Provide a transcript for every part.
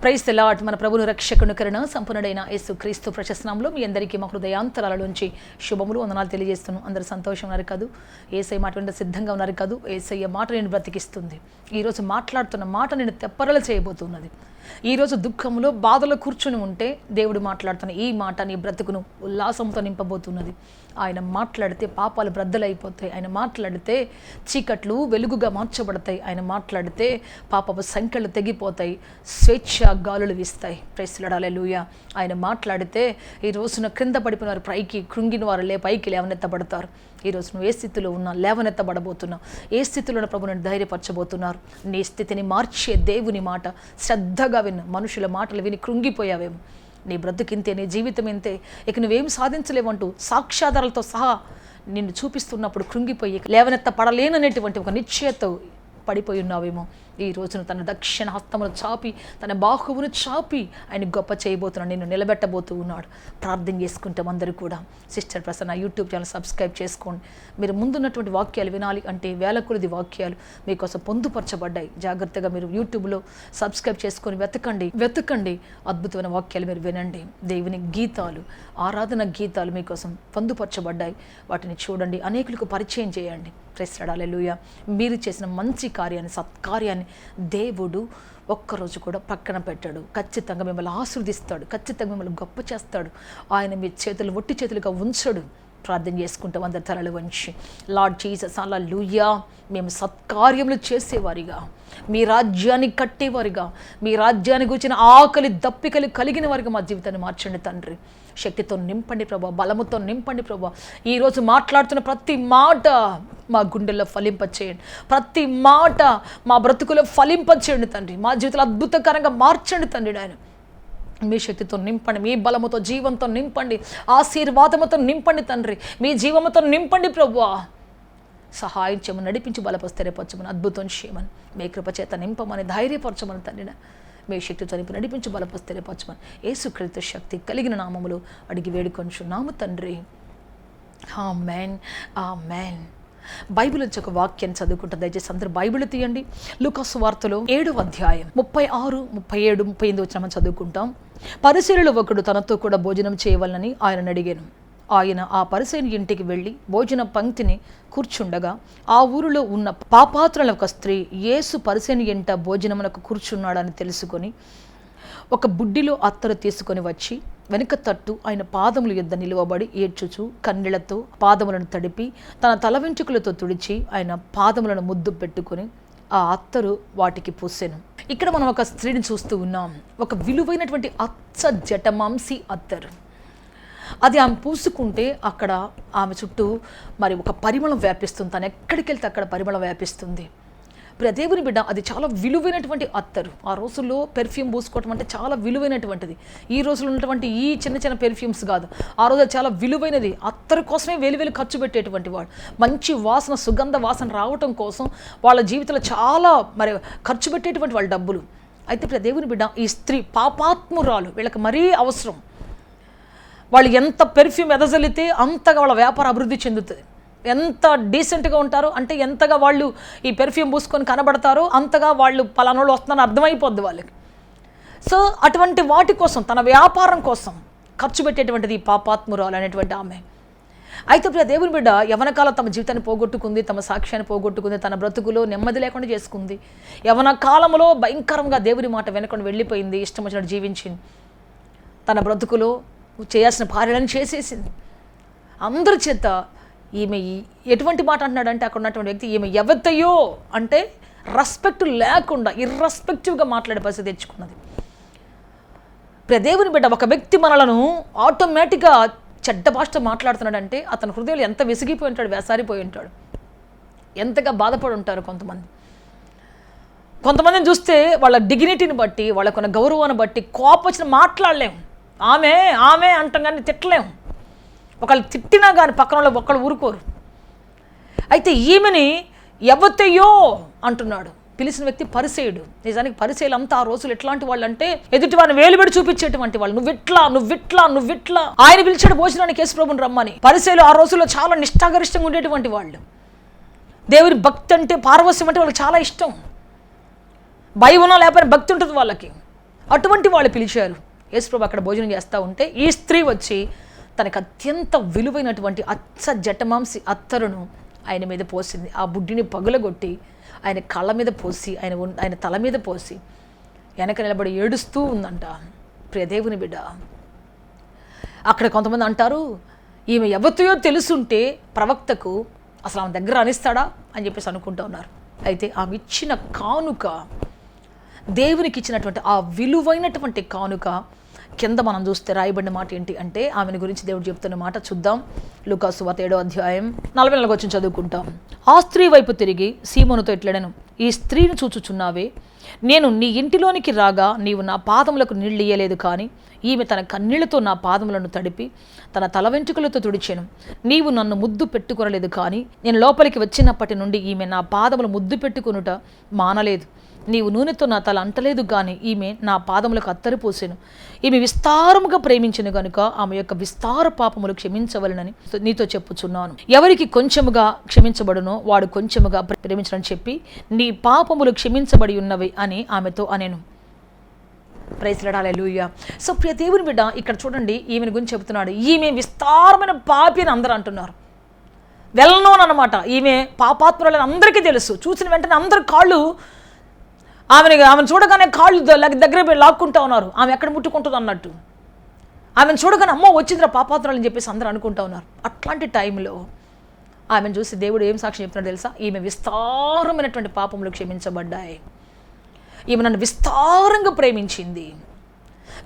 Praise the lord. మన ప్రభువును రక్షకుని కరుణ సంపన్నుడైన యేసు క్రీస్తు ప్రశస్తనామములో మీ అందరికీ మా హృదయాంతరాల నుంచి శుభములు వందనాలు తెలియజేస్తున్నాను. అందరూ సంతోషం ఉన్నారు కాదు? యేసయ్య మాట వినడానికి సిద్ధంగా ఉన్నారు కాదు? యేసయ్య మాట నేను బ్రతికిస్తుంది. ఈరోజు మాట్లాడుతున్న మాట నేను తెప్పరలు చేయబోతున్నది. ఈరోజు దుఃఖంలో బాధలో కూర్చుని ఉంటే దేవుడు మాట్లాడుతున్న ఈ మాట నీ బ్రతుకును ఉల్లాసంతో నింపబోతున్నది. ఆయన మాట్లాడితే పాపాలు బ్రద్దలైపోతాయి. ఆయన మాట్లాడితే చీకట్లు వెలుగుగా మార్చబడతాయి. ఆయన మాట్లాడితే పాపపు సంఖ్యలు తెగిపోతాయి. స్వేచ్ఛ గాలులు వీస్తాయి. Praise the Lord. హల్లెలూయా. ఆయన మాట్లాడితే ఈ రోజున క్రింద పడిపోయిన వారు పైకి, కృంగిన వారు పైకి లేవనెత్తబడతారు. ఈరోజు నువ్వు ఏ స్థితిలో ఉన్నా లేవనెత్తబడబోతున్నావు. ఏ స్థితిలో ఉన్న ప్రభువుని ధైర్యపరచబోతున్నారు. నీ స్థితిని మార్చే దేవుని మాట శ్రద్ధగా విను. మనుషుల మాటలు విని కృంగిపోయావేమో. నీ బ్రతుకింతే, నీ జీవితం ఇంతే, ఇక నువ్వేం సాధించలేవంటూ సాక్ష్యాధారాలతో సహా నిన్ను చూపిస్తున్నప్పుడు కృంగిపోయి లేవనెత్తపడలేననేటువంటి ఒక నిశ్చయతో పడిపోయి ఉన్నావేమో. ఈ రోజున తన దక్షిణ హస్తమును చాపి, తన బాహువును చాపి ఆయన గొప్ప చేయబోతున్నాడు. నిన్ను నిలబెట్టబోతూ ఉన్నాడు. ప్రార్థన చేసుకుంటాం అందరూ కూడా. Sister Prasanna YouTube channel subscribe చేసుకోండి. మీరు ముందున్నటువంటి వాక్యాలు వినాలి అంటే వేల కొలది వాక్యాలు మీకోసం పొందుపరచబడ్డాయి. జాగ్రత్తగా మీరు యూట్యూబ్లో సబ్స్క్రైబ్ చేసుకొని వెతకండి. అద్భుతమైన వాక్యాలు మీరు వినండి. దేవుని గీతాలు, ఆరాధన గీతాలు మీకోసం పొందుపరచబడ్డాయి. వాటిని చూడండి, అనేకులకు పరిచయం చేయండి. Praise the Lord. హల్లెలూయా. మీరు చేసిన మంచి కార్యాన్ని, సత్కార్యాన్ని దేవుడు ఒక్కరోజు కూడా పక్కన పెట్టాడు. ఖచ్చితంగా మిమ్మల్ని ఆశీర్వదిస్తాడు. ఖచ్చితంగా మిమ్మల్ని గొప్ప చేస్తాడు. ఆయన మీ చేతులు ఒట్టి చేతులుగా ఉంచడు. ప్రార్థన చేసుకుంటాం అందరి తలలు వంచి. లార్డ్ జీసస్, హల్లెలూయా. మేము సత్కార్యములు చేసేవారిగా, మీ రాజ్యాన్ని కట్టేవారిగా, మీ రాజ్యాన్ని గురించిన ఆకలి దప్పికలు కలిగిన వారిగా మా జీవితాన్ని మార్చండి తండ్రి. శక్తితో నింపండి ప్రభా, బలముతో నింపండి ప్రభా. ఈరోజు మాట్లాడుతున్న ప్రతి మాట మా గుండెల్లో ఫలింపచేయండి. ప్రతి మాట మా బ్రతుకులో ఫలింపచేయండి తండ్రి. మా జీవితంలో అద్భుతకరంగా మార్చండి తండ్రి. ఆయన మీ శక్తితో నింపండి, మీ బలముతో, జీవంతో నింపండి, ఆశీర్వాదముతో నింపండి తండ్రి. మీ జీవముతో నింపండి ప్రభువా. సహాయం చేయమని, నడిపించి బలపరిస్థిరపరచమని, అద్భుతం చేయమని, మీ కృప చేత నింపమని, ధైర్యపరచమని తండ్రి. మీ శక్తితో నింపి నడిపించి బలపరిస్థిరపరచమని యేసుక్రీస్తు శక్తి కలిగిన నామములో అడిగి వేడుకొంచున్నాము తండ్రి. ఆమేన్, ఆమేన్. బైబిల్ నుంచి ఒక వాక్యాన్ని చదువుకుంటా. దయచేసి అందరూ బైబిల్ తీయండి. లూకా సువార్తలో 7వ అధ్యాయం 36, 37, 38 వచ్చిన మనం చదువుకుంటాం. పరిసయ్యులలో ఒకడు తనతో కూడా భోజనం చేయవలనని ఆయన అడిగాను. ఆయన ఆ పరిసయ్యుని ఇంటికి వెళ్ళి భోజన పంక్తిని కూర్చుండగా ఆ ఊరిలో ఉన్న పాపాత్రుల ఒక స్త్రీ యేసు పరిసయ్యుని ఇంట భోజనమునకు కూర్చున్నాడని తెలుసుకొని ఒక బుడ్డిలో అత్తరు తీసుకొని వచ్చి వెనుక తట్టు ఆయన పాదముల యొద్ద నిలువబడి ఏడ్చుచు కన్నీళ్లతో పాదములను తడిపి తన తల వెంట్రుకలతో తుడిచి ఆయన పాదములను ముద్దు పెట్టుకొని ఆ అత్తరు వాటికి పూసెను. ఇక్కడ మనం ఒక స్త్రీని చూస్తూ ఉన్నాం. ఒక విలువైనటువంటి అచ్చ జటమాంసి అత్తరు. అది ఆమె పూసుకుంటే అక్కడ ఆమె చుట్టూ మరి ఒక పరిమళం వ్యాపిస్తుంది. తను ఎక్కడికి వెళ్తే అక్కడ పరిమళం వ్యాపిస్తుంది. దేవుని బిడ్డ, అది చాలా విలువైనటువంటి అత్తరు. ఆ రోజుల్లో పెర్ఫ్యూమ్ పూసుకోవటం అంటే చాలా విలువైనటువంటిది. ఈ రోజుల్లో ఉన్నటువంటి ఈ చిన్న చిన్న పెర్ఫ్యూమ్స్ కాదు. ఆ రోజు చాలా విలువైనది. అత్తరు కోసమే వేలు ఖర్చు పెట్టేటువంటి వాడు. మంచి వాసన, సుగంధ వాసన రావటం కోసం వాళ్ళ జీవితంలో చాలా మరి ఖర్చు పెట్టేటువంటి వాళ్ళ డబ్బులు. అయితే దేవుని బిడ్డ, ఈ స్త్రీ పాపాత్మురాలు. వీళ్ళకి మరీ అవసరం. వాళ్ళు ఎంత పెర్ఫ్యూమ్ ఎదజల్లితే అంతగా వాళ్ళ వ్యాపారం అభివృద్ధి చెందుతుంది. ఎంత డీసెంట్గా ఉంటారో అంటే ఎంతగా వాళ్ళు ఈ పెర్ఫ్యూమ్ పూసుకొని కనబడతారో అంతగా వాళ్ళు పలానోళ్ళు వస్తున్నారని అర్థమైపోద్ది వాళ్ళకి. సో అటువంటి వాటి కోసం, తన వ్యాపారం కోసం ఖర్చు పెట్టేటువంటిది ఈ పాపాత్మురాలు అనేటువంటి ఆమె. అయితే దేవుని బిడ్డ యవన కాలం తమ జీవితాన్ని పోగొట్టుకుంది, తమ సాక్ష్యాన్ని పోగొట్టుకుంది, తన బ్రతుకులో నెమ్మది లేకుండా చేసుకుంది. యవన కాలంలో భయంకరంగా దేవుని మాట వెనకుండా వెళ్ళిపోయింది. ఇష్టం వచ్చినట్టు జీవించింది. తన బ్రతుకులో చేయాల్సిన కార్యాలను చేసేసింది. అందరి చేత ఈమె ఎటువంటి మాట అంటున్నాడంటే అక్కడ ఉన్నటువంటి వ్యక్తి ఈమె ఎవతయో అంటే రెస్పెక్ట్ లేకుండా ఇర్రెస్పెక్టివ్గా మాట్లాడే పరిస్థితి తెచ్చుకున్నది. దేవుని బిడ్డ, ఒక వ్యక్తి మనలను ఆటోమేటిక్గా చెడ్డ భాషతో మాట్లాడుతున్నాడంటే అతని హృదయంలో ఎంత విసిగిపోయి ఉంటాడు, వేసారిపోయి ఉంటాడు, ఎంతగా బాధపడి ఉంటారు. కొంతమందిని చూస్తే వాళ్ళ డిగ్నిటీని బట్టి, వాళ్ళకున్న గౌరవాన్ని బట్టి కోపం వచ్చిన మాట్లాడలేము. ఆమె ఆమె అంటాం కానీ తిట్టలేము. ఒకళ్ళు తిట్టినా కానీ పక్కన వాళ్ళు ఒకళ్ళు ఊరుకోరు. అయితే ఈమెని ఎవతయో అంటున్నాడు. పిలిచిన వ్యక్తి పరిసయ్యుడు. నిజానికి పరిసయ్యులు అంతా ఆ రోజులు ఎట్లాంటి వాళ్ళు అంటే ఎదుటి వారిని వేలుబెడి చూపించేటువంటి వాళ్ళు. నువ్విట్లా ఆయన పిలిచాడు భోజనానికి యేసుప్రభుని రమ్మని. పరిసయ్యులు ఆ రోజుల్లో చాలా నిష్ఠాగరిష్టంగా ఉండేటువంటి వాళ్ళు. దేవుని భక్తి అంటే, పారవస్యం అంటే వాళ్ళకి చాలా ఇష్టం. భయం ఉన్నా లేకపోయినా భక్తి ఉంటుంది వాళ్ళకి. అటువంటి వాళ్ళు పిలిచారు. యేసుప్రభు అక్కడ భోజనం చేస్తూ ఉంటే ఈ స్త్రీ వచ్చి తనకు అత్యంత విలువైనటువంటి జటమాంసి అత్తరును ఆయన మీద పోసింది. ఆ బుడ్డిని పగులగొట్టి ఆయన కళ్ళ మీద పోసి ఆయన తల మీద పోసి వెనక నిలబడి ఏడుస్తూ ఉందంట. ప్రియ దేవుని బిడ్డ, అక్కడ కొంతమంది అంటారు, ఈమె ఎవరితో తెలుసుంటే ప్రవక్తకు అసలు ఆమె దగ్గర అనిస్తాడా అని చెప్పేసి అనుకుంటూ ఉన్నారు. అయితే ఆమె ఇచ్చిన కానుక, దేవునికి ఇచ్చినటువంటి ఆ విలువైనటువంటి కానుక కింద మనం చూస్తే రాయబడిన మాట ఏంటి అంటే, ఆమెను గురించి దేవుడు చెప్తున్న మాట చూద్దాం. లూకాసు వార్త 7వ అధ్యాయం 44 వచ్చి చదువుకుంటాం. ఆ స్త్రీ వైపు తిరిగి సీమోనుతో ఇట్లనెను, ఈ స్త్రీని చూచుచున్నావే, నేను నీ ఇంటిలోనికి రాగా నీవు నా పాదములకు నీళ్ళు ఇయ్యలేదు, కానీ ఈమె తన కన్నీళ్లతో నా పాదములను తడిపి తన తల వెంట్రుకలతో తుడిచెను. నీవు నన్ను ముద్దు పెట్టుకొనలేదు, కానీ నేను లోపలికి వచ్చినప్పటి నుండి ఈమె నా పాదములు ముద్దు పెట్టుకొనుట మానలేదు. నీవు నూనెతో నా తల అంటలేదు, కానీ ఈమె నా పాదములకు అత్తరు పోసెను. ఈమె విస్తారముగా ప్రేమించెను గనుక ఆమె యొక్క విస్తార పాపములు క్షమించవలనని నీతో చెప్పుచున్నాను. ఎవరికి కొంచెముగా క్షమించబడునో వాడు కొంచెముగా ప్రేమించడని చెప్పి నీ పాపములు క్షమించబడి ఉన్నవి అని ఆమెతో అనెను. ప్రైజ్ లార్డ్, హల్లెలూయా. సో ప్రియ దేవుని బిడ్డ, ఇక్కడ చూడండి, ఈమెను గురించి చెబుతున్నాడు. ఈమె విస్తారమైన పాపి అని అందరూ అంటున్నారు. వెల్ నోన్ అనమాట. ఈమె పాపాత్మురాలని అందరికీ తెలుసు. చూసిన వెంటనే అందరు కాళ్ళు ఆమెను చూడగానే కాళ్ళు దగ్గర లాక్కుంటా ఉన్నారు. ఆమె ఎక్కడ ముట్టుకుంటుంది అన్నట్టు. ఆమెను చూడగానే అమ్మో వచ్చిందిరా పాపాత్మురాలని చెప్పేసి అందరూ అనుకుంటా ఉన్నారు. అట్లాంటి టైంలో ఆమెను చూసి దేవుడు ఏం సాక్ష్యం చెప్తున్నాడు తెలుసా? ఈమె విస్తారమైనటువంటి పాపములు క్షమించబడ్డాయి. ఈమె నన్ను విస్తారంగా ప్రేమించింది,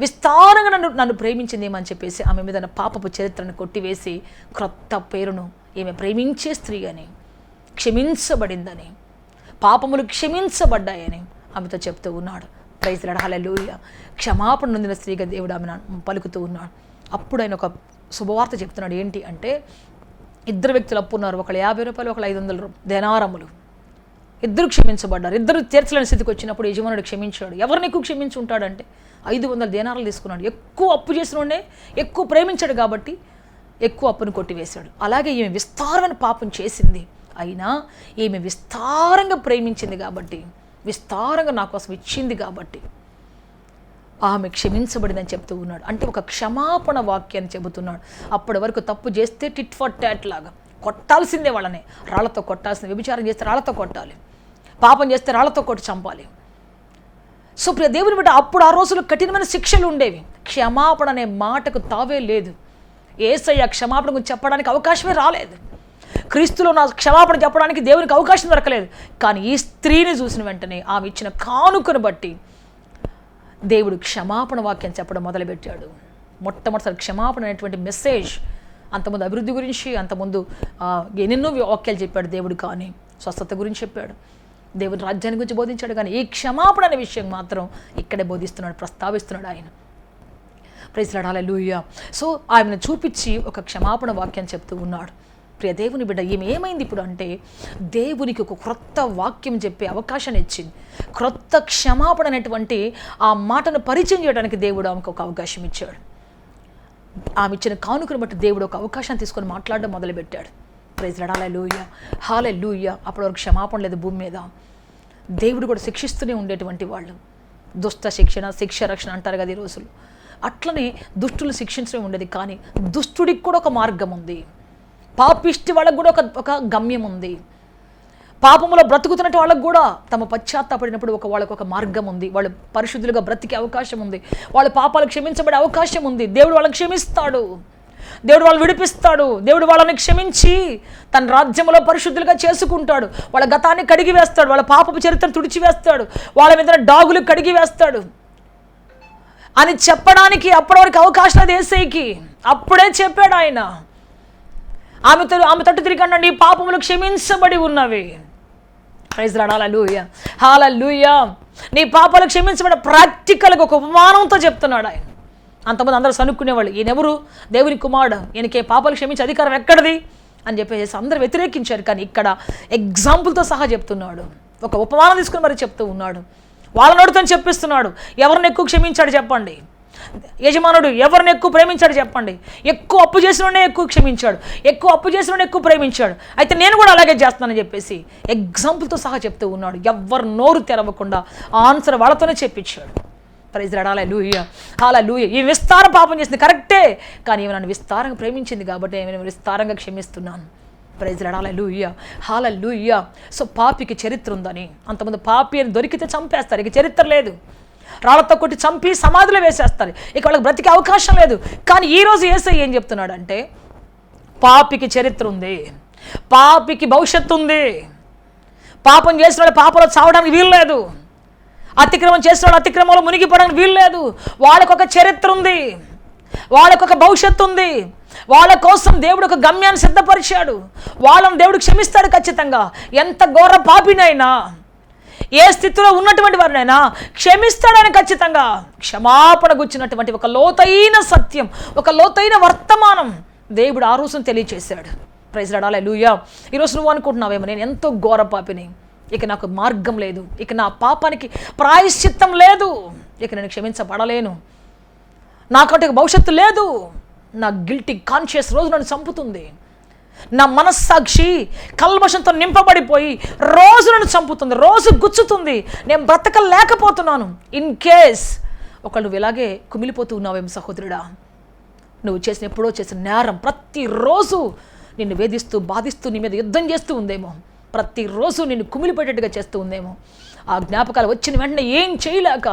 విస్తారంగా నన్ను ప్రేమించింది ఏమని చెప్పేసి ఆమె మీద పాపపు చరిత్రను కొట్టివేసి క్రొత్త పేరును, ఈమె ప్రేమించే స్త్రీ అని, క్షమించబడిందని, పాపములు క్షమించబడ్డాయని ఆమెతో చెప్తూ ఉన్నాడు. ప్రైజ్ లార్డ్, హల్లెలూయా. క్షమాపణ నొందిన స్త్రీగా దేవుడు ఆమె పలుకుతూ ఉన్నాడు. అప్పుడు ఆయన ఒక శుభవార్త చెప్తున్నాడు. ఏంటి అంటే, ఇద్దరు వ్యక్తులు అప్పు ఉన్నారు. ఒకళ్ళు 50 రూపాయలు, ఒకళ్ళు 500 దేనారములు. ఇద్దరు క్షమించబడ్డారు. ఇద్దరు తీర్చలేని స్థితికి వచ్చినప్పుడు యజమానుడు క్షమించాడు. ఎవరిని ఎక్కువ క్షమించి ఉంటాడంటే 500 దేనారాలు తీసుకున్నాడు. ఎక్కువ అప్పు చేసినోడే ఎక్కువ ప్రేమించాడు కాబట్టి ఎక్కువ అప్పును కొట్టివేశాడు. అలాగే ఈమె విస్తారమైన పాపం చేసింది, అయినా ఈమె విస్తారంగా ప్రేమించింది కాబట్టి, విస్తారంగా నా కోసం ఇచ్చింది కాబట్టి ఆమె క్షమించబడిందని చెప్తూ ఉన్నాడు. అంటే ఒక క్షమాపణ వాక్యాన్ని చెబుతున్నాడు. అప్పటి వరకు తప్పు చేస్తే టిట్ ఫర్ టాట్ లాగా కొట్టాల్సిందే, వాళ్ళని రాళ్లతో కొట్టాల్సిందే. వ్యభిచారం చేస్తే రాళ్లతో కొట్టాలి, పాపం చేస్తే రాళ్లతో కొట్టి చంపాలి. సో ప్రియ దేవుని బిడ్డ, అప్పుడు ఆ రోజుల్లో కఠినమైన శిక్షలు ఉండేవి. క్షమాపణ అనే మాటకు తావే లేదు. యేసయ్య క్షమాపణ గురించి చెప్పడానికి అవకాశమే రాలేదు. క్రీస్తులో నా క్షమాపణ చెప్పడానికి దేవునికి అవకాశం దొరకలేదు. కానీ ఈ స్త్రీని చూసిన వెంటనే ఆమె ఇచ్చిన కానుకను బట్టి దేవుడు క్షమాపణ వాక్యం చెప్పడం మొదలుపెట్టాడు. మొట్టమొదటిసారి క్షమాపణ అనేటువంటి మెసేజ్, అంతకుముందు అభివృద్ధి గురించి, అంతకుముందు ఎన్నెన్నో వాక్యాలు చెప్పాడు దేవుడు, కానీ స్వస్థత గురించి చెప్పాడు, దేవుని రాజ్యాన్ని గురించి బోధించాడు. కానీ ఈ క్షమాపణ అనే విషయం మాత్రం ఇక్కడే బోధిస్తున్నాడు, ప్రస్తావిస్తున్నాడు ఆయన. ప్రైజ్ లార్డ్, హల్లెలూయా. సో ఆమెను చూపించి ఒక క్షమాపణ వాక్యం చెప్తూ ఉన్నాడు. ప్రియ దేవుని బిడ్డ, ఈమె ఏమైంది ఇప్పుడు అంటే, దేవునికి ఒక క్రొత్త వాక్యం చెప్పే అవకాశాన్ని ఇచ్చింది. క్రొత్త క్షమాపణ అనేటువంటి ఆ మాటను పరిచయం చేయడానికి దేవుడు ఆమెకు ఒక అవకాశం ఇచ్చాడు. ఆమె ఇచ్చిన కానుకను బట్టి దేవుడు ఒక అవకాశాన్ని తీసుకొని మాట్లాడడం మొదలుపెట్టాడు. ప్రైజ్ లార్డ్, హల్లెలూయా, హల్లెలూయా. అప్పటి వరకు క్షమాపణ లేదు భూమి మీద. దేవుడు కూడా శిక్షిస్తూనే ఉండేటువంటి వాళ్ళు. దుష్ట శిక్షణ, శిక్ష రక్షణ అంటారు కదా ఈ రోజులు. అట్లనే దుష్టులు శిక్షించడం ఉండేది. కానీ దుష్టుడికి కూడా ఒక మార్గం ఉంది. పాపిష్టి వాళ్ళకు కూడా ఒక గమ్యం ఉంది. పాపములో బ్రతుకుతున్నట్టు వాళ్ళకు కూడా తమ పశ్చాత్తాపడినప్పుడు వాళ్ళకు ఒక మార్గం ఉంది. వాళ్ళు పరిశుద్ధులుగా బ్రతికే అవకాశం ఉంది. వాళ్ళ పాపాలు క్షమించబడే అవకాశం ఉంది. దేవుడు వాళ్ళని క్షమిస్తాడు, దేవుడు వాళ్ళని విడిపిస్తాడు. దేవుడు వాళ్ళని క్షమించి తన రాజ్యంలో పరిశుద్ధులుగా చేసుకుంటాడు. వాళ్ళ గతాన్ని కడిగి వేస్తాడు, వాళ్ళ పాపపు చరిత్రను తుడిచివేస్తాడు, వాళ్ళ మీద డాగులు కడిగి వేస్తాడు అని చెప్పడానికి అప్పటి వరకు అవకాశం లేదు యేసయ్యకి. అప్పుడే చెప్పాడు ఆయన, ఆమె తట్టు తిరిగి అన్నాడు, నీ పాపములు క్షమించబడి ఉన్నవి. ప్రైజ్ లార్డ్, హల్లెలూయా, హల్లెలూయా. నీ పాపాలు క్షమించబడి ప్రాక్టికల్గా ఒక ఉపమానంతో చెప్తున్నాడు ఆయన. అంతమంది అందరూ సనుక్కునేవాళ్ళు, ఈయనెవరు, దేవుని కుమారుడు, ఈయనకే పాపాలు క్షమించే అధికారం ఎక్కడిది అని చెప్పేసి అందరూ వ్యతిరేకించారు. కానీ ఇక్కడ ఎగ్జాంపుల్తో సహా చెప్తున్నాడు. ఒక ఉపమానం తీసుకుని మరి చెప్తూ ఉన్నాడు. వాళ్ళ నోటితో చెప్పిస్తున్నాడు. ఎవరిని ఎక్కువ క్షమించాడు చెప్పండి, యజమానుడు ఎవరిని ఎక్కువ ప్రేమించాడు చెప్పండి. ఎక్కువ అప్పు చేసినోడే ఎక్కువ క్షమించాడు, ఎక్కువ అప్పు చేసినోడే ఎక్కువ ప్రేమించాడు. అయితే నేను కూడా అలాగే చేస్తానని చెప్పేసి ఎగ్జాంపుల్తో సహా చెప్తూ ఉన్నాడు. ఎవ్వరు నోరు తెరవకుండా ఆన్సర్ వాళ్ళతోనే చెప్పించాడు. Praise Lord. హల్లెలూయా, హల్లెలూయా. ఈ విస్తార పాపం చేసింది కరెక్టే, కానీ ఈమె నన్ను విస్తారంగా ప్రేమించింది కాబట్టి నేను విస్తారంగా క్షమిస్తున్నాను. Praise Lord. Hallelujah, hallelujah. So పాపికి చరిత్ర ఉందని, అంతమంది పాపి అని దొరికితే చంపేస్తారు, ఇక చరిత్ర లేదు. రాళ్లతో కొట్టి చంపి సమాధిలో వేసేస్తారు, ఇక వాళ్ళకి బ్రతికే అవకాశం లేదు. కానీ ఈరోజు యేసయ్య ఏం చెప్తున్నాడంటే, పాపికి చరిత్ర ఉంది, పాపికి భవిష్యత్తు ఉంది. పాపం చేసిన వాళ్ళు పాపంలో చావడానికి వీలు లేదు, అతిక్రమం చేసిన వాళ్ళు అతిక్రమంలో మునిగిపోవడానికి వీలు లేదు. వాళ్ళకు ఒక చరిత్ర ఉంది, వాళ్ళకు ఒక భవిష్యత్తు ఉంది. వాళ్ళ కోసం దేవుడు ఒక గమ్యాన్ని సిద్ధపరిచాడు. వాళ్ళని దేవుడు క్షమిస్తాడు ఖచ్చితంగా. ఎంత ఘోర పాపినైనా, ఏ స్థితిలో ఉన్నటువంటి వారినైనా క్షమిస్తాడని ఖచ్చితంగా. క్షమాపణ గుచ్చినటువంటి ఒక లోతైన సత్యం, ఒక లోతైన వర్తమానం దేవుడు ఆ రోజున తెలియచేశాడు. Praise Lord. హల్లెలూయా. ఈరోజు నువ్వు అనుకుంటున్నావేమో, నేను ఎంతో ఘోర పాపిని, ఇక నాకు మార్గం లేదు, ఇక నా పాపానికి ప్రాయశ్చిత్తం లేదు, ఇక నేను క్షమించబడలేను, నాకంటే భవిష్యత్తు లేదు, నా గిల్టీ కాన్షియస్ రోజు నన్ను చంపుతుంది, నా మనస్సాక్షి కల్మషంతో నింపబడిపోయి రోజు నన్ను చంపుతుంది, రోజు గుచ్చుతుంది, నేను బ్రతకలేకపోతున్నాను. ఇన్ కేస్ ఒకళ్ళు నువ్వు ఇలాగే కుమిలిపోతూ ఉన్నావేమో సహోదరుడా, నువ్వు ఎప్పుడో చేసిన నేరం ప్రతిరోజు నిన్ను వేధిస్తూ బాధిస్తూ నీ మీద యుద్ధం చేస్తూ ఉందేమో, ప్రతిరోజు నిన్ను కుమిలిపోయేటట్టుగా చేస్తూ ఉందేమో. ఆ జ్ఞాపకాలు వచ్చిన వెంటనే ఏం చేయలేక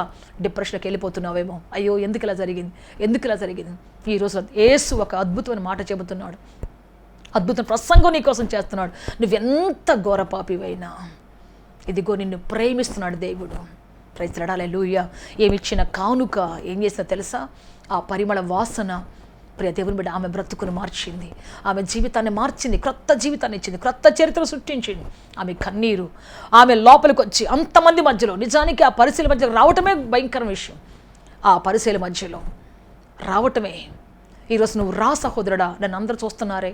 డిప్రెషన్కి వెళ్ళిపోతున్నావేమో. అయ్యో ఎందుకు ఇలా జరిగింది, ఎందుకు ఇలా జరిగింది. ఈరోజు యేసు ఒక అద్భుతమైన మాట చెబుతున్నాడు, అద్భుతం ప్రసంగం నీ కోసం చేస్తున్నాడు. నువ్వెంత ఘోర పాపివైనా ఇదిగో నిన్ను ప్రేమిస్తున్నాడు దేవుడు. Praise Lord. హల్లెలూయా. ఏమిచ్చిన కానుక ఏం చేసినా తెలుసా, ఆ పరిమళ వాసన ప్రియ దేవుని బిడ్డ ఆమె బ్రతుకును మార్చింది, ఆమె జీవితాన్ని మార్చింది, క్రొత్త జీవితాన్ని ఇచ్చింది, క్రొత్త చరిత్ర సృష్టించింది. ఆమె కన్నీరు, ఆమె లోపలికి వచ్చి అంతమంది మధ్యలో, నిజానికి ఆ పరిశీల మధ్యలో రావటమే భయంకరమైన విషయం. ఆ పరిశీల మధ్యలో రావటమే. ఈరోజు నువ్వు రా సహోదరుడా. నన్ను అందరూ చూస్తున్నారే,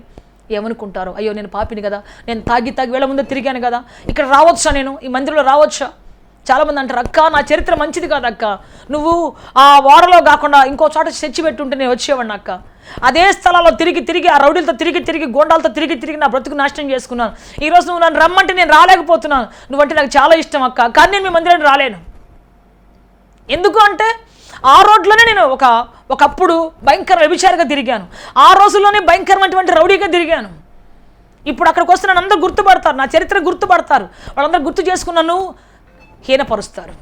ఏమనుకుంటారో, అయ్యో నేను పాపిని కదా, నేను తాగి వేళ ముందే తిరిగాను కదా, ఇక్కడ రావచ్చా, నేను ఈ మందిరంలో రావచ్చా. చాలామంది అంటారు, అక్క నా చరిత్ర మంచిది కాదు అక్క, నువ్వు ఆ వాడలో కాకుండా ఇంకో చోట చర్చి పెట్టుంటే నేను వచ్చేవాడిని అక్క. అదే స్థలాల్లో తిరిగి ఆ రౌడీలతో తిరిగి గోండాలతో తిరిగి నా బ్రతుకు నాశనం చేసుకున్నాను. ఈరోజు నువ్వు నన్ను రమ్మంటే నేను రాలేకపోతున్నాను, నువ్వంటే నాకు చాలా ఇష్టం అక్క, కానీ నేను మీ మందిరానికి రాలేను. ఎందుకు అంటే ఆ రోడ్లోనే నేను ఒకప్పుడు భయంకర వ్యభిచారిగా తిరిగాను, ఆ రోజుల్లోనే భయంకరమైనటువంటి రౌడీగా తిరిగాను. ఇప్పుడు అక్కడికి వస్తే నన్ను అందరూ గుర్తుపడతారు, నా చరిత్ర గుర్తుపడతారు, వాళ్ళందరూ గుర్తు చేసుకున్నాను, హీనపరుస్తారు.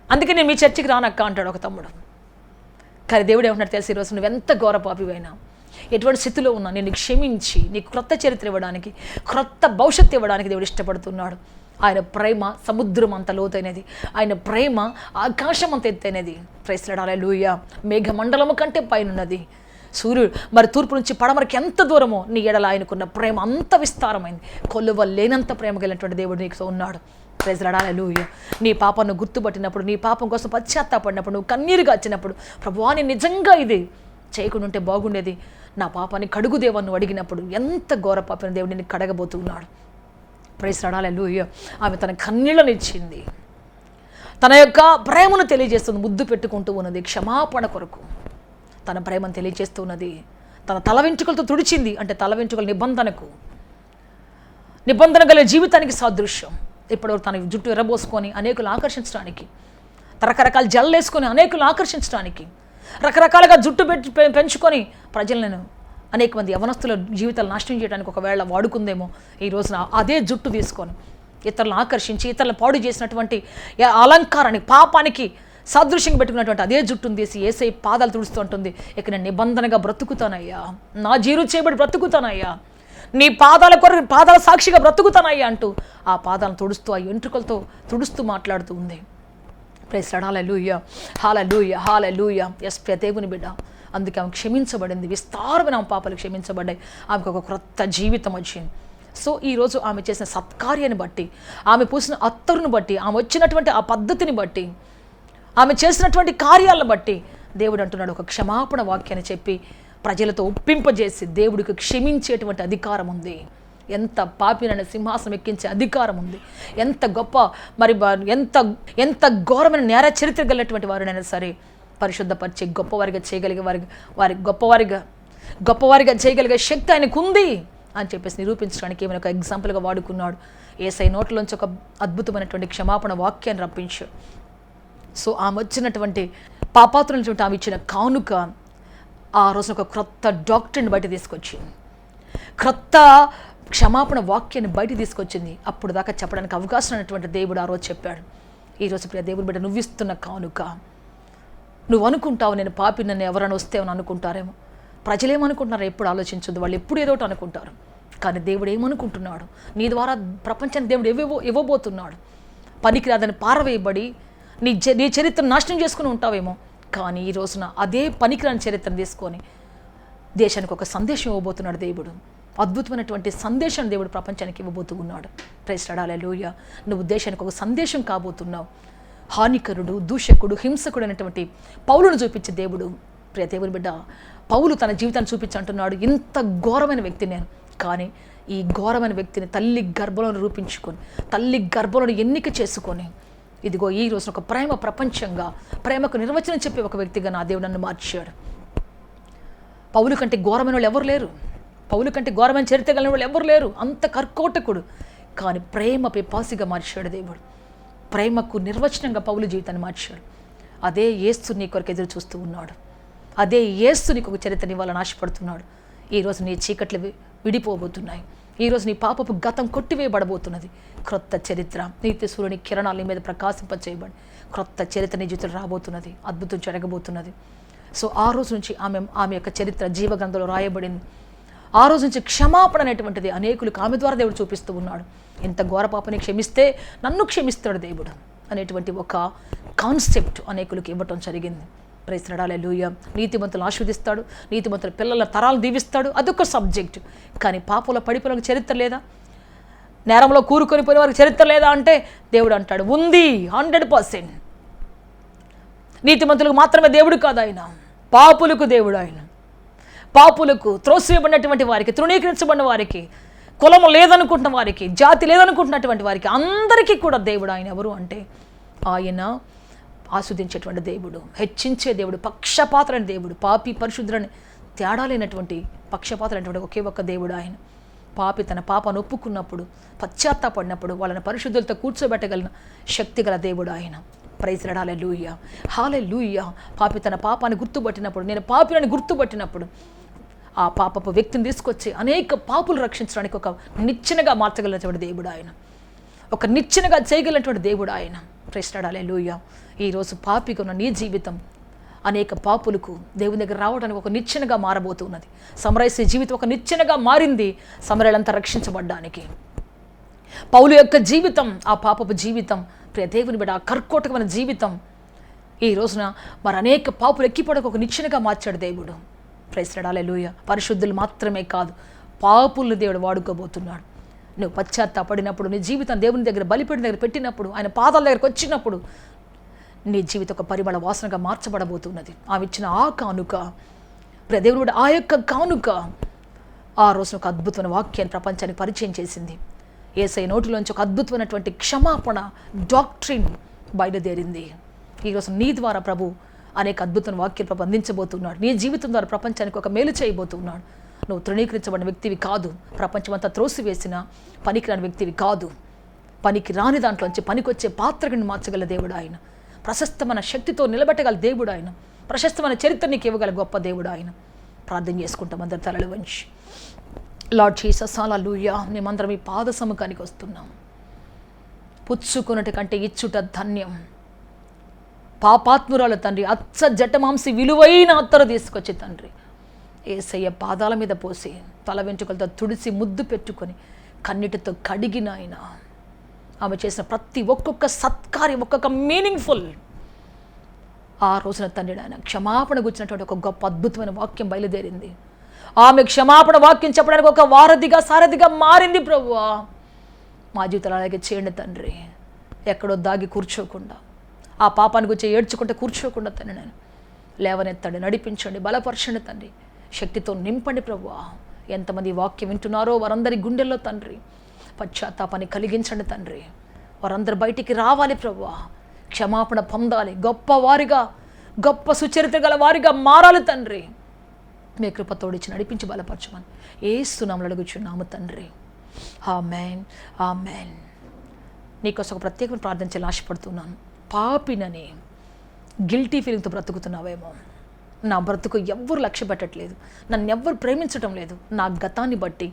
అందుకే నేను మీ చర్చికి రానక్క అంటాడు ఒక తమ్ముడు. కానీ దేవుడు ఏమంటున్నాడు తెలిసి, ఈరోజు నువ్వెంత ఘోర పాపివైనా, ఎటువంటి స్థితిలో ఉన్నా నేను క్షమించి నీకు క్రొత్త చరిత్ర ఇవ్వడానికి, క్రొత్త భవిష్యత్తు ఇవ్వడానికి దేవుడు ఇష్టపడుతున్నాడు. ఆయన ప్రేమ సముద్రం అంత లోతైనది, ఆయన ప్రేమ ఆకాశం అంత ఎత్తైనది. Praise Lord. హల్లెలూయా. మేఘమండలము కంటే పైనున్నది, సూర్యుడు మరి తూర్పు నుంచి పడమరకి ఎంత దూరమో నీ ఎడల ఆయనకున్న ప్రేమ అంత విస్తారమైంది, కొలువలేనంత ప్రేమ కలిగినటువంటి దేవుడు నీకు ఉన్నాడు. Praise Lord. హల్లెలూయా. నీ పాపాన్ని గుర్తుపట్టినప్పుడు, నీ పాపం కోసం పశ్చాత్తాపడినప్పుడు, నువ్వు కన్నీరుగా వచ్చినప్పుడు, ప్రభువా నేను నిజంగా ఇది చేయకుండా ఉంటే బాగుండేది, నా పాపాన్ని కడుగుదేవని నువ్వు అడిగినప్పుడు ఎంత ఘోర పాపిన దేవుడు నిన్ను కడగబోతున్నాడు. Praise Lord. హల్లెలూయా. ఆమె తన కన్నీళ్ళని ఇచ్చింది, తన యొక్క ప్రేమను తెలియజేస్తుంది, ముద్దు పెట్టుకుంటూ ఉన్నది, క్షమాపణ కొరకు తన ప్రేమను తెలియజేస్తూ ఉన్నది. తన తల వెంట్రుకలతో తుడిచింది అంటే తల వెంట్రుకల నిబంధన గల జీవితానికి సాదృశ్యం. ఇప్పటివరకు తన జుట్టు ఎర్రబోసుకొని అనేకులు ఆకర్షించడానికి, రకరకాల జల్లు వేసుకొని అనేకులు ఆకర్షించడానికి, రకరకాలుగా జుట్టు పెంచుకొని ప్రజలను అనేక మంది యవనస్తుల జీవితాలు నాశనం చేయడానికి ఒకవేళ వాడుకుందేమో ఈ రోజున అదే జుట్టు తీసుకొని ఇతరులను ఆకర్షించి ఇతరులను పాడు చేసినటువంటి అలంకారానికి, పాపానికి సాదృశ్యంగా పెట్టుకున్నటువంటి అదే జుట్టును తీసి యేసయ్య పాదాలు తుడుస్తూ ఉంటుంది, ఇక నేను నిబంధనగా బ్రతుకుతానయ్యా, నా జీరు చేయబడి బ్రతుకుతానయ్యా, నీ పాదాల సాక్షిగా బ్రతుకుతానయ్యా అంటూ ఆ పాదాలను తుడుస్తూ, ఆ ఎంట్రుకలతో తుడుస్తూ మాట్లాడుతూ ఉంది. Praise Lord. Hallelujah, hallelujah, hallelujah. Yes ప్రియ దేవుని బిడ్డ, అందుకే ఆమె క్షమించబడింది, విస్తారమైన ఆమె పాపాలు క్షమించబడ్డాయి, ఆమెకు ఒక క్రొత్త జీవితం వచ్చింది. సో ఈరోజు ఆమె చేసిన సత్కార్యాన్ని బట్టి, ఆమె పూసిన అత్తరును బట్టి, ఆమె వచ్చినటువంటి ఆ పద్ధతిని బట్టి, ఆమె చేసినటువంటి కార్యాలను బట్టి దేవుడు అంటున్నాడు, ఒక క్షమాపణ వాక్యాన్ని చెప్పి ప్రజలతో ఒప్పింపజేసి దేవుడికి క్షమించేటువంటి అధికారం ఉంది. ఎంత పాపినైనా సింహాసనం ఎక్కించే అధికారం ఉంది. ఎంత గొప్ప మరి ఎంత ఘోరమైన నేర చరిత్ర కలిగినటువంటి వారినైనా సరే పరిశుద్ధపరిచే గొప్పవారిగా చేయగలిగే వారి గొప్పవారిగా చేయగలిగే శక్తి ఆయనకు ఉంది అని చెప్పేసి నిరూపించడానికి ఏమైనా ఒక ఎగ్జాంపుల్గా వాడుకున్నాడు. యేసయ్య నోట్లోంచి ఒక అద్భుతమైనటువంటి క్షమాపణ వాక్యాన్ని రప్పించాడు. సో ఆమె వచ్చినటువంటి పాపాత్రులటువంటి ఆమె ఇచ్చిన కానుక ఆ రోజున ఒక క్రొత్త డాక్టర్ని బయట తీసుకొచ్చింది, క్రొత్త క్షమాపణ వాక్యాన్ని బయట తీసుకొచ్చింది. అప్పుడు దాకా చెప్పడానికి అవకాశం ఉన్నటువంటి దేవుడు ఆ రోజు చెప్పాడు. ఈరోజు ప్రియ దేవుని బిడ్డ, నువ్వు ఇస్తున్న కానుక, నువ్వు అనుకుంటావు నేను పాపి, నన్ను ఎవరైనా వస్తే అని అనుకుంటారేమో. ప్రజలేమనుకుంటున్నారు ఎప్పుడు ఆలోచించదు, వాళ్ళు ఎప్పుడు ఏదో ఒకటి అనుకుంటారు. కానీ దేవుడు ఏమనుకుంటున్నాడు, నీ ద్వారా ప్రపంచానికి దేవుడు ఇవ్వబోతున్నాడు. పనికిరాదని పారవేయబడి నీ చరిత్ర నాశనం చేసుకుని ఉంటావేమో, కానీ ఈ రోజున అదే పనికిరాని చరిత్రను తీసుకొని దేశానికి ఒక సందేశం ఇవ్వబోతున్నాడు దేవుడు. అద్భుతమైనటువంటి సందేశం దేవుడు ప్రపంచానికి ఇవ్వబోతూ ఉన్నాడు. ప్రైజ్ లార్డ్, హల్లెలూయా. నువ్వు దేశానికి ఒక సందేశం కాబోతున్నావు. హానికరుడు, దూషకుడు, హింసకుడు అనేటువంటి పౌలును చూపించే దేవుడు. ప్రియ దేవుని బిడ్డ, పౌలు తన జీవితాన్ని చూపించంటున్నాడు, ఇంత ఘోరమైన వ్యక్తి నేను, కానీ ఈ ఘోరమైన వ్యక్తిని తల్లి గర్భంలో రూపించుకొని, తల్లి గర్భంలో ఎన్నిక చేసుకొని, ఇదిగో ఈ రోజున ఒక ప్రేమ ప్రపంచంగా, ప్రేమకు నిర్వచనం చెప్పే ఒక వ్యక్తిగా నా దేవుడు నన్ను మార్చాడు. పౌలు కంటే ఘోరమైన వాళ్ళు ఎవరు లేరు, పౌలు కంటే ఘోరమైన చరిత్ర కలిగిన వాళ్ళు ఎవరు లేరు. అంత కర్కోటకుడు, కానీ ప్రేమ పిపాసిగా మార్చాడు దేవుడు. ప్రేమకు నిర్వచనంగా పౌలు జీవితాన్ని మార్చాడు. అదే యేసు నీ కొరకు ఎదురు చూస్తూ ఉన్నాడు. అదే యేసు నీకు ఒక చరిత్రని ఇవ్వాలని ఆశపడుతున్నాడు. ఈరోజు నీ చీకట్లు విడిపోబోతున్నాయి. ఈరోజు నీ పాపపు గతం కొట్టివేయబడబోతున్నది. క్రొత్త చరిత్ర, నీతి సూర్యుని కిరణాలు నీ మీద ప్రకాశింపచేయబడి క్రొత్త చరిత్ర నీ జీవితంలో రాబోతున్నది. అద్భుతం జరగబోతున్నది. సో ఆ రోజు నుంచి ఆమె యొక్క చరిత్ర జీవగ్రంథంలో రాయబడింది. ఆ రోజు నుంచి క్షమాపణ అనేటువంటిది అనేకులకు ఆమె ద్వారా దేవుడు చూపిస్తూ ఉన్నాడు. ఇంత ఘోర పాపని క్షమిస్తే నన్ను క్షమిస్తాడు దేవుడు అనేటువంటి ఒక కాన్సెప్ట్ అనేకులకు ఇవ్వటం జరిగింది. ప్రైజ్ లార్డ్, హల్లెలూయా. నీతిమంతులను ఆశీర్వదిస్తాడు, నీతిమంతుల పిల్లల తరాలు దీవిస్తాడు, అదొక సబ్జెక్టు. కానీ పాపంలో పడిపోయిన చరిత్ర లేదా, నేరంలో కూరుకొని పోయిన వారికి చరిత్ర లేదా అంటే దేవుడు అంటాడు ఉంది, 100%. నీతిమంతులకు మాత్రమే దేవుడు కాదు ఆయన, పాపులకు దేవుడు ఆయన. పాపులకు, త్రోసివేయబడినటువంటి వారికి, తృణీకరించబడిన వారికి, కులము లేదనుకుంటున్న వారికి, జాతి లేదనుకుంటున్నటువంటి వారికి అందరికీ కూడా దేవుడు ఆయన. ఎవరు అంటే ఆయన ఆస్వాదించేటువంటి దేవుడు, హెచ్చించే దేవుడు, పక్షపాతులైన దేవుడు, పాపి పరిశుద్ధులని తేడా లేనటువంటి పక్షపాతులైనటువంటి ఒకే ఒక్క దేవుడు ఆయన. పాపి తన పాపాన్ని ఒప్పుకున్నప్పుడు, పశ్చాత్తాపడినప్పుడు వాళ్ళని పరిశుద్ధులతో కూర్చోబెట్టగలిగిన శక్తి గల దేవుడు ఆయన. ప్రైజ్ లార్డ్, హల్లెలూయా, హల్లెలూయా. పాపి తన పాపాన్ని గుర్తుపట్టినప్పుడు, నేను పాపిని గుర్తుపట్టినప్పుడు ఆ పాపపు వ్యక్తిని తీసుకొచ్చి అనేక పాపులు రక్షించడానికి ఒక నిచ్చెనగా మార్చగలిగినటువంటి దేవుడు ఆయన, ఒక నిచ్చెనగా చేయగలిగినటువంటి దేవుడు ఆయన. Praise Lord, hallelujah. ఈరోజు పాపిగా ఉన్న నీ జీవితం అనేక పాపులకు దేవుని దగ్గర రావడానికి ఒక నిచ్చెనగా మారబోతున్నది. సమరయస్సు జీవితం ఒక నిచ్చెనగా మారింది సమరయులంతా రక్షించబడ్డానికి. పౌలు యొక్క జీవితం, ఆ పాపపు జీవితం, ప్రియ దేవుని బిడ్డ, ఆ కర్కోటకమైన జీవితం ఈ రోజున మరి అనేక పాపులు ఎక్కిపోవడానికి ఒక నిచ్చెనగా మార్చాడు దేవుడు. ప్రైజ్ లార్డ్, హల్లెలూయా. పరిశుద్ధులు మాత్రమే కాదు, పాపులను దేవుడు వాడుకోబోతున్నాడు. నువ్వు పశ్చాత్తాపడినప్పుడు, నీ జీవితం దేవుని దగ్గర బలిపీఠం దగ్గర పెట్టినప్పుడు, ఆయన పాదాల దగ్గరకు వచ్చినప్పుడు నీ జీవితం ఒక పరిమళ వాసనగా మార్చబడబోతున్నది. ఆమె ఇచ్చిన ఆ కానుక, ప్రియ దేవుడు, ఆ యొక్క కానుక ఆ రోజున ఒక అద్భుతమైన వాక్యాన్ని ప్రపంచానికి పరిచయం చేసింది. యేసయ్య నోటిలోంచి ఒక అద్భుతమైనటువంటి క్షమాపణ డాక్ట్రిన్ బయలుదేరింది. ఈరోజు నీ ద్వారా ప్రభు అనేక అద్భుతమైన వాక్యాలు ప్రభు అందించబోతున్నాడు. నీ జీవితం ద్వారా ప్రపంచానికి ఒక మేలు చేయబోతున్నాడు. నువ్వు తృణీకరించబడిన వ్యక్తివి కాదు, ప్రపంచమంతా త్రోసివేసిన పనికిరాని వ్యక్తివి కాదు. పనికి రాని దాంట్లోంచి పనికొచ్చే పాత్రని మార్చగల దేవుడు ఆయన. ప్రశస్తమైన శక్తితో నిలబెట్టగల దేవుడు ఆయన. ప్రశస్తమైన చరిత్ర నీకు ఇవ్వగల గొప్ప దేవుడు ఆయన. ప్రార్థన చేసుకుంటాం అందరి తలలు వంచి. లార్డ్ జీసస్, హల్లెలూయా. మేమందరం ఈ పాద సముఖానికి వస్తున్నాం. పుచ్చుకున్నటి కంటే ఇచ్చుట ధన్యం. పాపాత్మురాలు తండ్రి, అచ్చ జటమాంసి విలువైన అత్తరు తీసుకొచ్చి తండ్రి యేసయ్య పాదాల మీద పోసి, తల వెంట్రుకలతో తుడిసి, ముద్దు పెట్టుకొని, కన్నీటితో కడిగిన ఆయన ఆమె చేసిన ప్రతి ఒక్కొక్క సత్కార్యం, ఒక్కొక్క మీనింగ్ఫుల్ ఆ రోజున తండ్రి ఆయన క్షమాపణ గుచ్చినటువంటి ఒక గొప్ప అద్భుతమైన వాక్యం బయలుదేరింది. ఆమె క్షమాపణ వాక్యం చెప్పడానికి ఒక వారధిగా, సారథిగా మారింది. ప్రభువా, మా జీవితాలు అలాగే చేయండి తండ్రి. ఎక్కడో దాగి కూర్చోకుండా, ఆ పాపాన్ని గురించి ఏడ్చుకుంటే కూర్చోకుండా తండ్రి నేను లేవనెత్తండి, నడిపించండి, బలపరచండి తండ్రి, శక్తితో నింపండి. ప్రభువా, ఎంతమంది వాక్యం వింటున్నారో వారందరి గుండెల్లో తండ్రి పశ్చాత్తాపాన్ని కలిగించండి తండ్రి. వారందరూ బయటికి రావాలి ప్రభువా, క్షమాపణ పొందాలి, గొప్పవారిగా, గొప్ప సుచరిత్ర గల వారిగా మారాలి తండ్రి. మీ కృపతోడిచ్చి నడిపించి బలపరచమని యేసు నామములో అడుగుచున్నాము తండ్రి. ఆమేన్, ఆమేన్. నీకోసం ఒక ప్రత్యేకమైన ప్రార్థన చేయాలని ఆశపడుతున్నాను. పాపినని గిల్టీ ఫీలింగ్తో బ్రతుకుతున్నావేమో. నా బ్రతుకు ఎవ్వరు లక్ష్య పెట్టట్లేదు, నన్ను ఎవ్వరు ప్రేమించటం లేదు, నా గతాన్ని బట్టి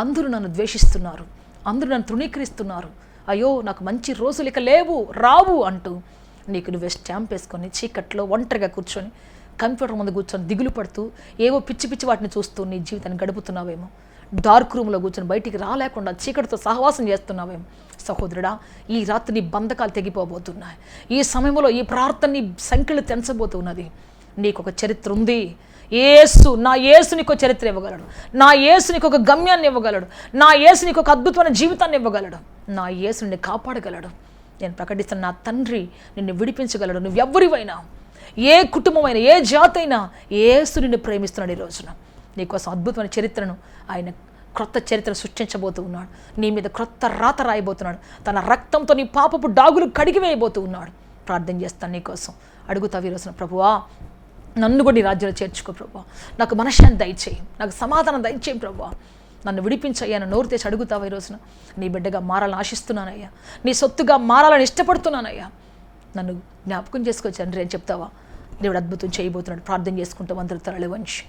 అందరూ నన్ను ద్వేషిస్తున్నారు, అందరూ నన్ను తృణీకరిస్తున్నారు, అయ్యో నాకు మంచి రోజులు ఇక లేవు రావు అంటూ నీకు నువ్వే స్టాంప్ వేసుకొని చీకట్లో ఒంటరిగా కూర్చొని కంప్యూటర్ ముందు కూర్చొని దిగులు పడుతూ ఏవో పిచ్చి పిచ్చి వాటిని చూస్తూ నీ జీవితాన్ని గడుపుతున్నావేమో. డార్క్ రూమ్లో కూర్చొని బయటికి రాలేకుండా చీకటితో సహవాసం చేస్తున్నావేమో. సహోదరుడా, ఈ రాత్రి నీ బంధకాలు తెగిపోబోతున్నాయి. ఈ సమయంలో ఈ ప్రార్థన నీ సంఖ్యలు తెంచబోతున్నది. నీకు ఒక చరిత్ర ఉంది. నా యేసు నీకు చరిత్ర ఇవ్వగలడు, నా యేసు నీకు ఒక గమ్యాన్ని ఇవ్వగలడు, నా యేసు నీకు ఒక అద్భుతమైన జీవితాన్ని ఇవ్వగలడు, నా యేసు నిన్ను కాపాడగలడు. నేను ప్రకటిస్తున్న నా తండ్రి నిన్ను విడిపించగలడు. నువ్వెవ్వరివైనా, ఏ కుటుంబమైనా, ఏ జాతి అయినా యేసు నిన్ను ప్రేమిస్తున్నాడు. ఈ రోజున నీకోసం అద్భుతమైన చరిత్రను ఆయన క్రొత్త చరిత్ర సృష్టించబోతూ ఉన్నాడు. నీ మీద క్రొత్త రాత రాయబోతున్నాడు. తన రక్తంతో నీ పాపపు డాగులు కడిగివేయబోతూ ఉన్నాడు. ప్రార్థన చేస్తాను నీకోసం. అడుగుతావు ఈ రోజున, ప్రభువా నన్ను కూడా నీ రాజ్యంలో చేర్చుకో ప్రభువా, నాకు మనశ్శాంతి దయచేయి, నాకు సమాధానం దయచేయి ప్రభువా, నన్ను విడిపించయ్యా అని నోరు తెచ్చి అడుగుతావా ఈ రోజున? నీ బిడ్డగా మారాలని ఆశిస్తున్నానయ్యా, నీ సొత్తుగా మారాలని ఇష్టపడుతున్నానయ్యా, నన్ను జ్ఞాపకం చేసుకోవచ్చు తండ్రి అని చెప్తావా? దేవుడు అద్భుతం చేయబోతున్నాడు. ప్రార్థన చేసుకుంటాం అందరూ తరలి వంచి.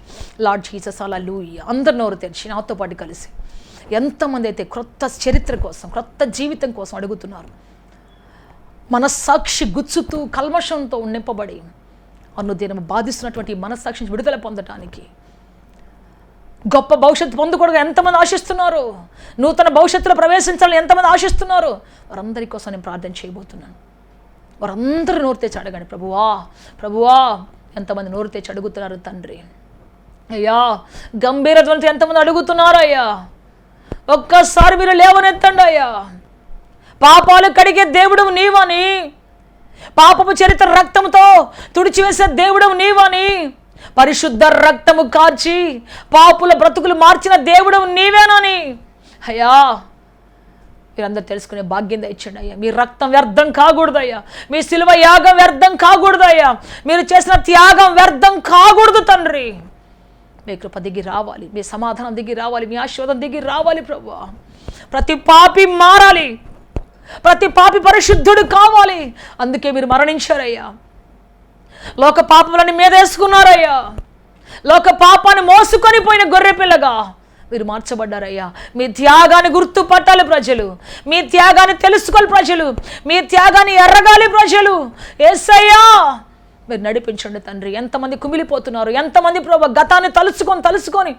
లార్డ్ జీసస్ హల్లెలూయా. అందరు నోరు తెరిచి నాతో పాటు కలిసి ఎంతమంది అయితే క్రొత్త చరిత్ర కోసం, క్రొత్త జీవితం కోసం అడుగుతున్నారు, మనస్సాక్షి గుచ్చుతూ కల్మషంతో నింపబడి అనుదినం బాధిస్తున్నటువంటి మనస్సాక్షిని విడుదల పొందటానికి, గొప్ప భవిష్యత్తు పొందకూడదు ఎంతమంది ఆశిస్తున్నారు, నూతన భవిష్యత్తులో ప్రవేశించాలని ఎంతమంది ఆశిస్తున్నారు, వారందరి కోసం నేను ప్రార్థన చేయబోతున్నాను. వారందరూ నోరు తెచ్చి అడగండి, ప్రభువా ప్రభువా. ఎంతమంది నోరు తెచ్చి అడుగుతున్నారు తండ్రి? అయ్యా గంభీర ధ్వనితో ఎంతమంది అడుగుతున్నారు అయ్యా? ఒక్కసారి మీరు లేవనెత్తండి అయ్యా. పాపాలు కడిగే దేవుడు నీవని, పాపపు చరిత్ర రక్తంతో తుడిచివేసే దేవుడు నీవని, పరిశుద్ధ రక్తము కార్చి పాపుల బ్రతుకులు మార్చిన దేవుడు నీవేనని అయ్యా మీరందరూ తెలుసుకునే భాగ్యం దయచండి అయ్యా. మీ రక్తం వ్యర్థం కాకూడదయ్యా, మీ సిలువ యాగం వ్యర్థం కాకూడదయ్యా, మీరు చేసిన త్యాగం వ్యర్థం కాకూడదు తండ్రి. మీ కృప దిగి రావాలి, మీ సమాధానం దిగి రావాలి, మీ ఆశీర్వాదం దిగి రావాలి ప్రభువా. ప్రతి పాపి మారాలి, ప్రతి పాపి పరిశుద్ధుడు కావాలి. అందుకే మీరు మరణించారయ్యా, లోక పాపములని మీద వేసుకున్నారయ్యా, లోక పాపాన్ని మోసుకొని పోయిన గొర్రె పిల్లగా మీరు మార్చబడ్డారయ్యా. మీ త్యాగాన్ని గుర్తుపట్టాలి ప్రజలు, మీ త్యాగాన్ని తెలుసుకోవాలి ప్రజలు, మీ త్యాగాన్ని ఎర్రగాలి ప్రజలు. యేసయ్యా మీరు నడిపించండి తండ్రి. ఎంతమంది కుమిలిపోతున్నారు, ఎంతమంది ప్రభు గతాన్ని తలుచుకొని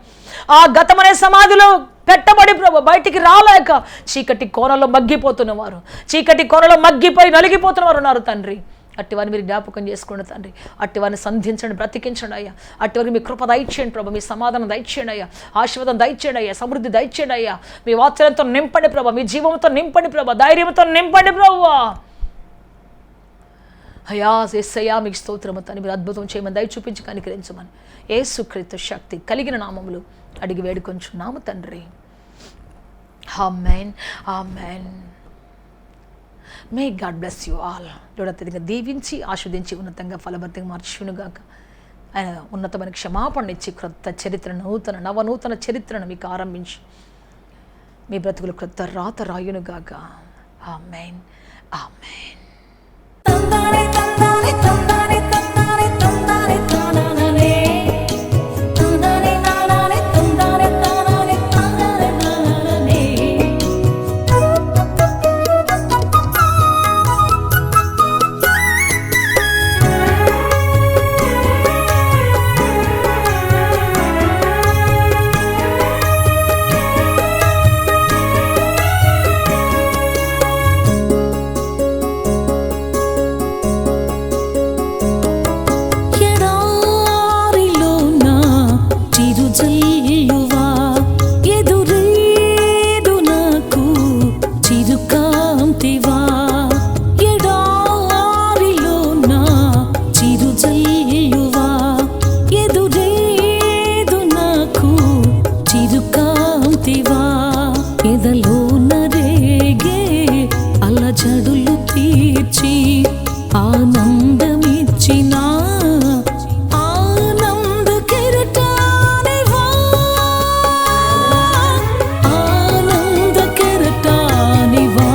ఆ గతం అనే సమాధిలో పెట్టబడి ప్రభు బయటికి రాలేక చీకటి కోనలో మగ్గిపోతున్నవారు, చీకటి కోనలో మగ్గిపోయి నలిగిపోతున్నవారు ఉన్నారు తండ్రి. అట్టివారిని మీరు జ్ఞాపకం చేసుకోండి తండ్రి. అట్టివారిని సంధించండి, బ్రతికించండి అయ్యా. అట్టివారికి మీ కృప దయచేయండి ప్రభు, మీ సమాధానం దయచేయండి అయ్యా, ఆశీర్వాదం దయచేయండి అయ్యా, సమృద్ధి దయచేయండి అయ్యా. మీ వాత్సల్యంతో నింపండి ప్రభు, మీ జీవంతో నింపండి ప్రభు, ధైర్యంతో నింపండి ప్రభు అయ్యా. యేసయ్యా మీకు స్తోత్రము తండ్రి. మీరు అద్భుతం చేయమని దయ చూపించి కనికరించమని యేసుక్రీస్తు శక్తి కలిగిన నామములు అడిగి వేడుకొంచున్నాము తండ్రి. Amen amen. May God bless you all. అత్యధికంగా దీవించి ఆస్వాదించి ఉన్నతంగా ఫలభర్తంగా మార్చునుగాక. ఆయన ఉన్నతమైన క్షమాపణ ఇచ్చి క్రొత్త చరిత్ర, నవనూతన చరిత్రను మీకు ఆరంభించి మీ బ్రతుకులు క్రొత్త రాత రాయునుగాక. ఆమేన్ ఆమేన్. ఆనంద కెరటానివా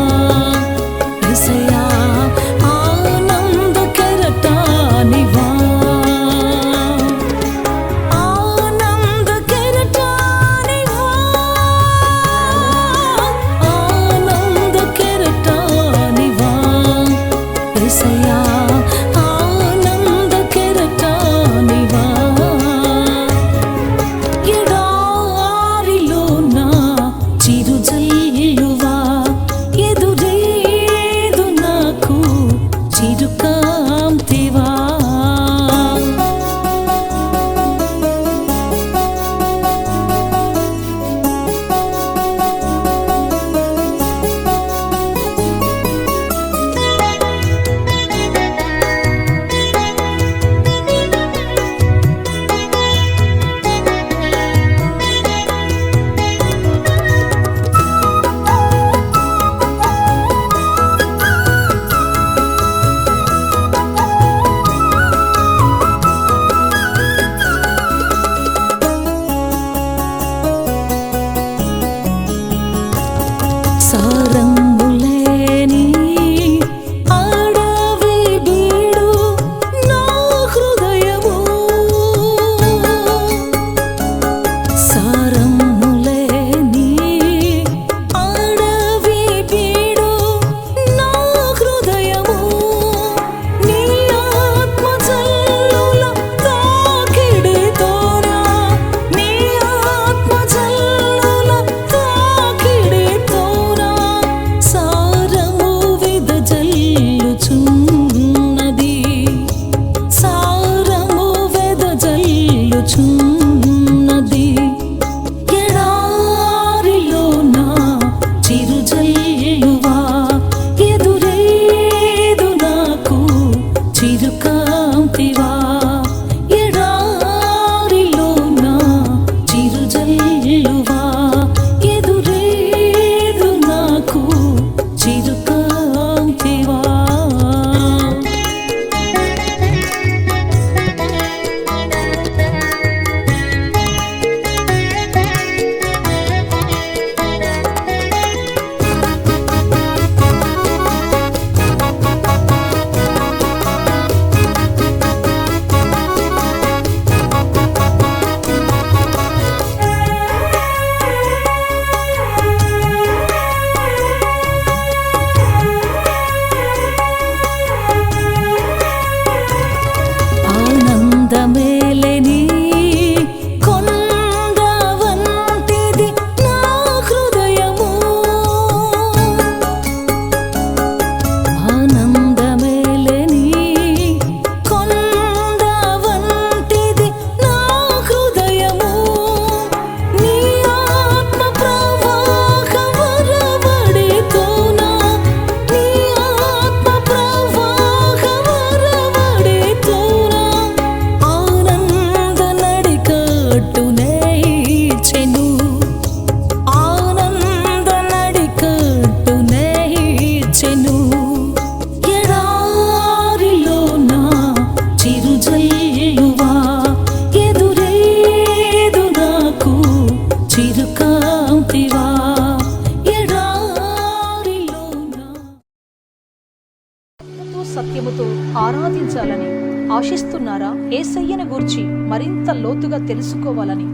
యేసయ్యను గూర్చి మరింత లోతుగా తెలుసుకోవాలని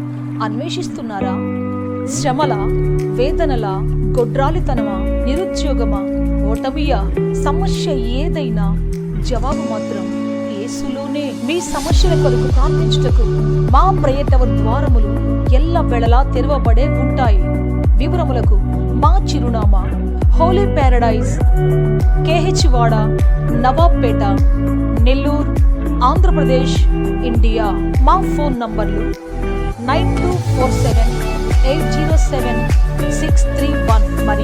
అన్వేషిస్తున్నారా? శ్రమల, వేదనల, గొడ్రాలితనమా, నిరుద్యోగమా, ఓటమియా, సమస్య ఏదైనా జవాబు మాత్రం యేసులోనే. మీ సమస్యల కొరకు ప్రార్థించుటకు మా ప్రేయటవ ద్వారములు ఎల్ల వేళలా తెరవబడే ఉంటాయి. వివరములకు మా చిరునామా హోలీ ప్యారడైజ్, KH వాడ, నవాబ్పేట, నెల్లూరు, ఆంధ్రప్రదేశ్, ఇండియా. మా ఫోన్ నంబర్లు 9247807631